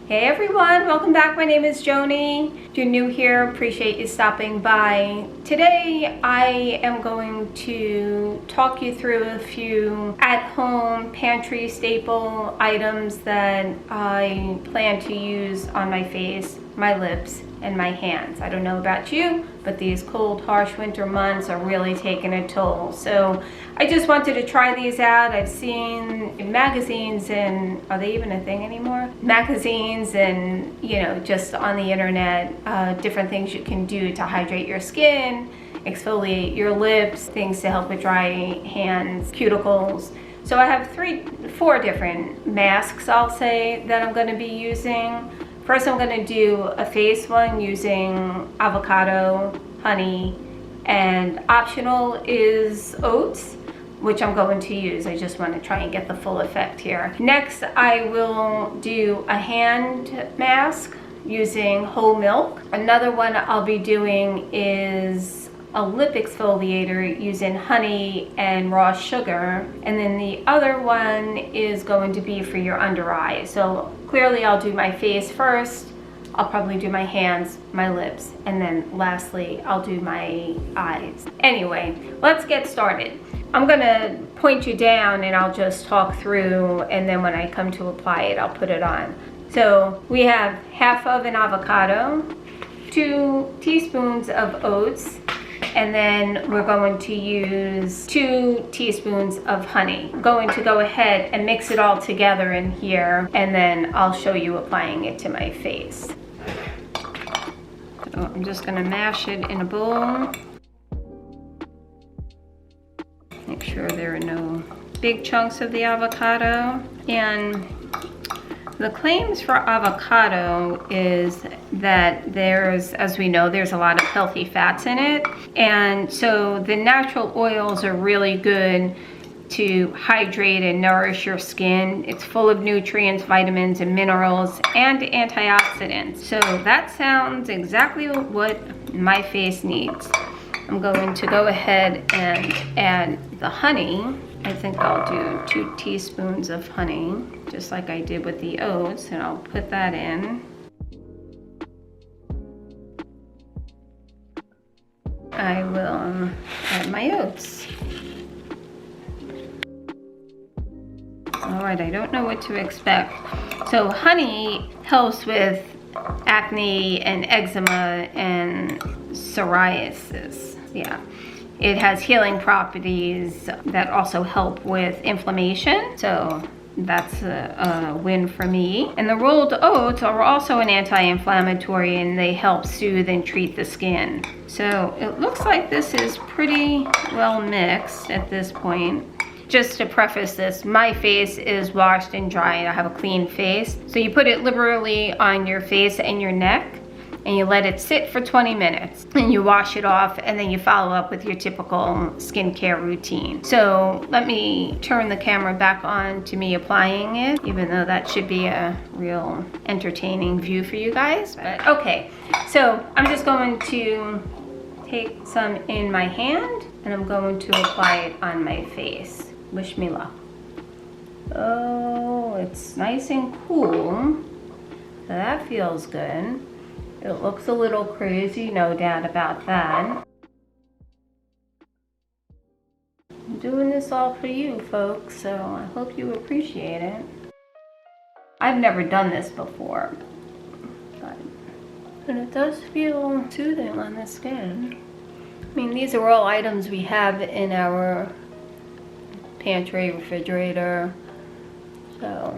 Hey everyone, welcome back. My name is Joni. If you're new here, appreciate you stopping by. Today I am going to talk you through a few at-home pantry staple items that I plan to use on my face, my lips, and my hands. I don't know about you, but these cold, harsh winter months are really taking a toll. So I just wanted to try these out. I've seen in magazines, and are they even a thing anymore? Magazines and, you know, just on the internet, different things you can do to hydrate your skin, exfoliate your lips, things to help with dry hands, cuticles. So I have four different masks, I'll say, that I'm going to be using. First, I'm going to do a face one using avocado, honey, and optional is oats, which I'm going to use. I just want to try and get the full effect here. Next, I will do a hand mask using whole milk. Another one I'll be doing is a lip exfoliator using honey and raw sugar. And then the other one is going to be for your under eye. So clearly I'll do my face first. I'll probably do my hands, my lips, and then lastly, I'll do my eyes. Anyway, let's get started. I'm gonna point you down and I'll just talk through, and then when I come to apply it, I'll put it on. So we have half of an avocado, 2 teaspoons of oats, and then we're going to use 2 teaspoons of honey. I'm going to go ahead and mix it all together in here, and then I'll show you applying it to my face. So I'm just gonna mash it in a bowl. Make sure there are no big chunks of the avocado. And the claims for avocado is that there's, as we know, there's a lot of healthy fats in it. And so the natural oils are really good to hydrate and nourish your skin. It's full of nutrients, vitamins, and minerals, and antioxidants. So that sounds exactly what my face needs. I'm going to go ahead and add the honey. I think I'll do 2 teaspoons of honey, just like I did with the oats, and I'll put that in. I will add my oats. All right, I don't know what to expect. So honey helps with acne and eczema and psoriasis. Yeah. It has healing properties that also help with inflammation, so that's a win for me. And the rolled oats are also an anti-inflammatory, and they help soothe and treat the skin. So it looks like this is pretty well mixed at this point. Just to preface this, my face is washed and dried. I have a clean face. So you put it liberally on your face and your neck, and you let it sit for 20 minutes, and you wash it off, and then you follow up with your typical skincare routine. So let me turn the camera back on to me applying it, even though that should be a real entertaining view for you guys. But okay, so I'm just going to take some in my hand, and I'm going to apply it on my face. Wish me luck. Oh, it's nice and cool. So that feels good. It looks a little crazy, no doubt about that. I'm doing this all for you folks, so I hope you appreciate it. I've never done this before, but it does feel soothing on the skin. I mean, these are all items we have in our pantry, refrigerator, so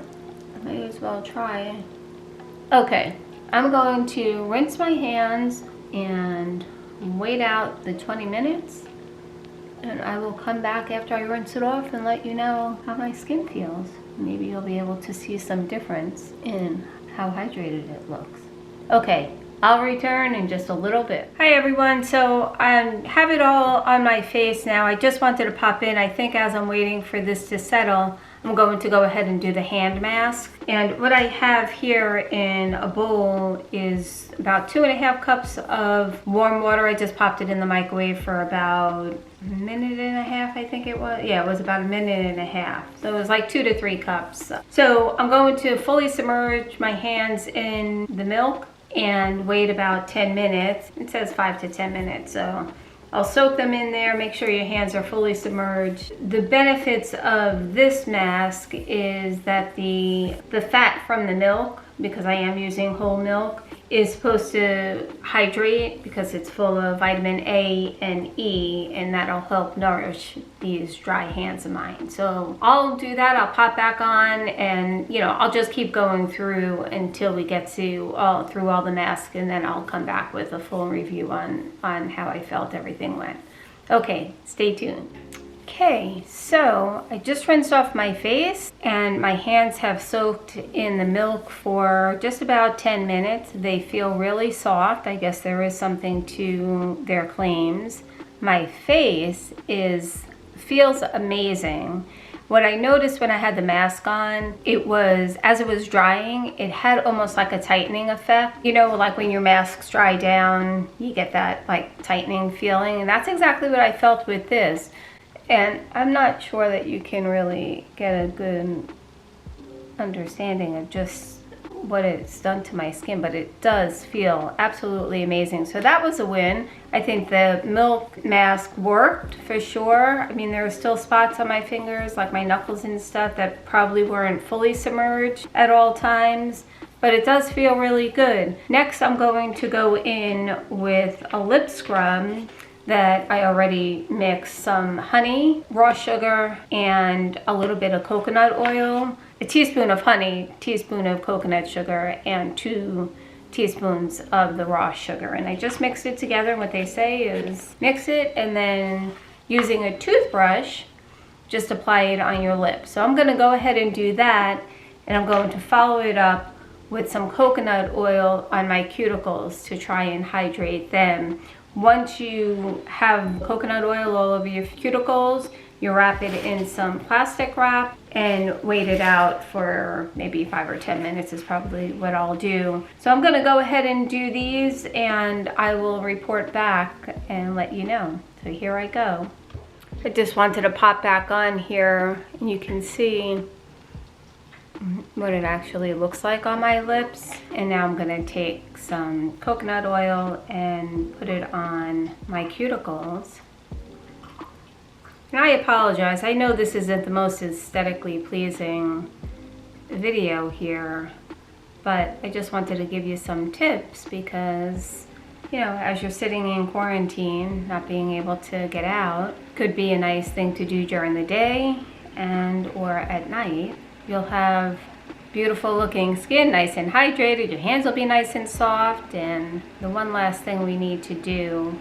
I may as well try. Okay, I'm going to rinse my hands and wait out the 20 minutes, and I will come back after I rinse it off and let you know how my skin feels. Maybe you'll be able to see some difference in how hydrated it looks. Okay, I'll return in just a little bit. Hi everyone, so I have it all on my face now. I just wanted to pop in. I think as I'm waiting for this to settle, I'm going to go ahead and do the hand mask. And what I have here in a bowl is about 2.5 cups of warm water. I just popped it in the microwave for about a minute and a half, I think it was. Yeah, it was about a minute and a half. So it was like 2 to 3 cups. So I'm going to fully submerge my hands in the milk and wait about 10 minutes. It says 5 to 10 minutes, so I'll soak them in there, make sure your hands are fully submerged. The benefits of this mask is that the fat from the milk, because I am using whole milk, is supposed to hydrate because it's full of vitamin A and E, and that'll help nourish these dry hands of mine. So I'll do that. I'll pop back on, and I'll just keep going through until we get to through all the masks, and then I'll come back with a full review on how I felt everything went. Okay, stay tuned. Okay, so I just rinsed off my face and my hands have soaked in the milk for just about 10 minutes. They feel really soft. I guess there is something to their claims. My face feels amazing. What I noticed when I had the mask on, as it was drying, it had almost like a tightening effect. Like when your masks dry down, you get that like tightening feeling, and that's exactly what I felt with this. And I'm not sure that you can really get a good understanding of just what it's done to my skin, but it does feel absolutely amazing. So that was a win. I think the milk mask worked for sure. I mean, there are still spots on my fingers, like my knuckles and stuff, that probably weren't fully submerged at all times, but it does feel really good. Next, I'm going to go in with a lip scrub that I already mixed some honey, raw sugar, and a little bit of coconut oil, a teaspoon of honey, teaspoon of coconut sugar, and 2 teaspoons of the raw sugar. And I just mixed it together. And what they say is mix it, and then using a toothbrush, just apply it on your lips. So I'm gonna go ahead and do that, and I'm going to follow it up with some coconut oil on my cuticles to try and hydrate them. Once you have coconut oil all over your cuticles, you wrap it in some plastic wrap and wait it out for maybe 5 or 10 minutes is probably what I'll do. So I'm gonna go ahead and do these, and I will report back and let you know. So here I go. I just wanted to pop back on here, and you can see what it actually looks like on my lips. And now I'm gonna take some coconut oil and put it on my cuticles. And I apologize, I know this isn't the most aesthetically pleasing video here, but I just wanted to give you some tips because, as you're sitting in quarantine, not being able to get out, could be a nice thing to do during the day or at night. You'll have beautiful looking skin, nice and hydrated, your hands will be nice and soft, and the one last thing we need to do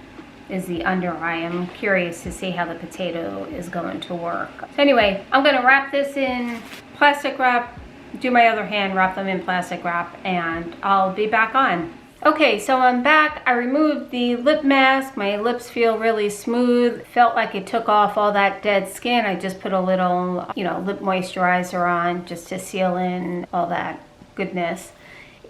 is the under eye. I'm curious to see how the potato is going to work. So anyway, I'm gonna wrap this in plastic wrap, do my other hand, wrap them in plastic wrap, and I'll be back on. Okay, so I'm back. I removed the lip mask. My lips feel really smooth. Felt like it took off all that dead skin. I just put a little, lip moisturizer on just to seal in all that goodness.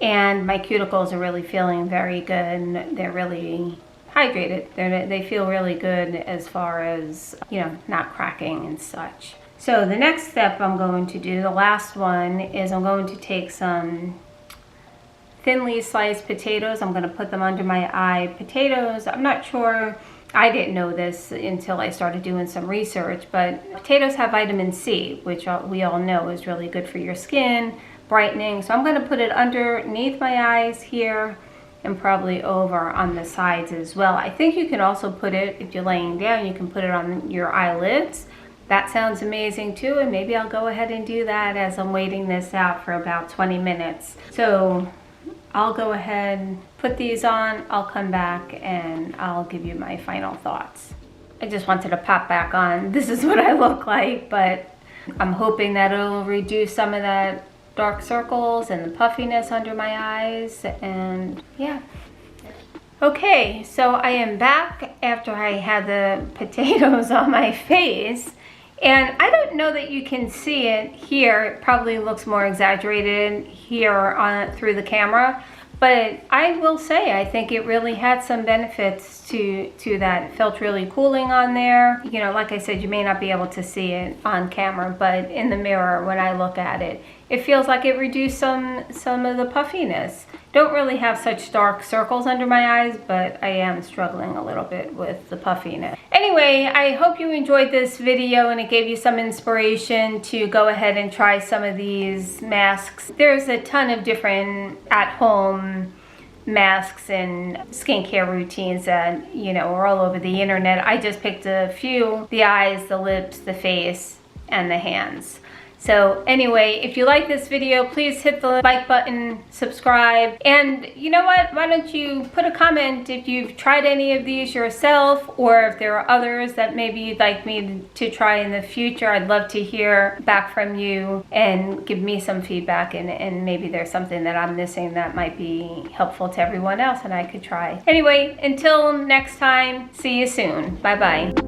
And my cuticles are really feeling very good. They're really hydrated. They feel really good as far as, not cracking and such. So the next step I'm going to do, the last one, is I'm going to take some thinly sliced potatoes. I'm going to put them under my eye. Potatoes, I'm not sure, I didn't know this until I started doing some research, but potatoes have vitamin C, which we all know is really good for your skin, brightening. So I'm going to put it underneath my eyes here and probably over on the sides as well. I think you can also put it, if you're laying down, you can put it on your eyelids. That sounds amazing too, and maybe I'll go ahead and do that as I'm waiting this out for about 20 minutes. So I'll go ahead, put these on, I'll come back and I'll give you my final thoughts. I just wanted to pop back on. This is what I look like, but I'm hoping that it'll reduce some of that dark circles and the puffiness under my eyes, and yeah. Okay, so I am back after I had the potatoes on my face, And I don't know that you can see it here. It probably looks more exaggerated here on through the camera. But I will say, I think it really had some benefits to that. It felt really cooling on there. You know, like I said, you may not be able to see it on camera, but in the mirror when I look at it, it feels like it reduced some of the puffiness. Don't really have such dark circles under my eyes, but I am struggling a little bit with the puffiness. Anyway, I hope you enjoyed this video and it gave you some inspiration to go ahead and try some of these masks. There's a ton of different at-home masks and skincare routines that, you know, are all over the internet. I just picked a few: the eyes, the lips, the face, and the hands. So anyway, if you like this video, please hit the like button, subscribe, and you know what? Why don't you put a comment if you've tried any of these yourself, or if there are others that maybe you'd like me to try in the future. I'd love to hear back from you and give me some feedback, and maybe there's something that I'm missing that might be helpful to everyone else and I could try. Anyway, until next time, see you soon. Bye-bye.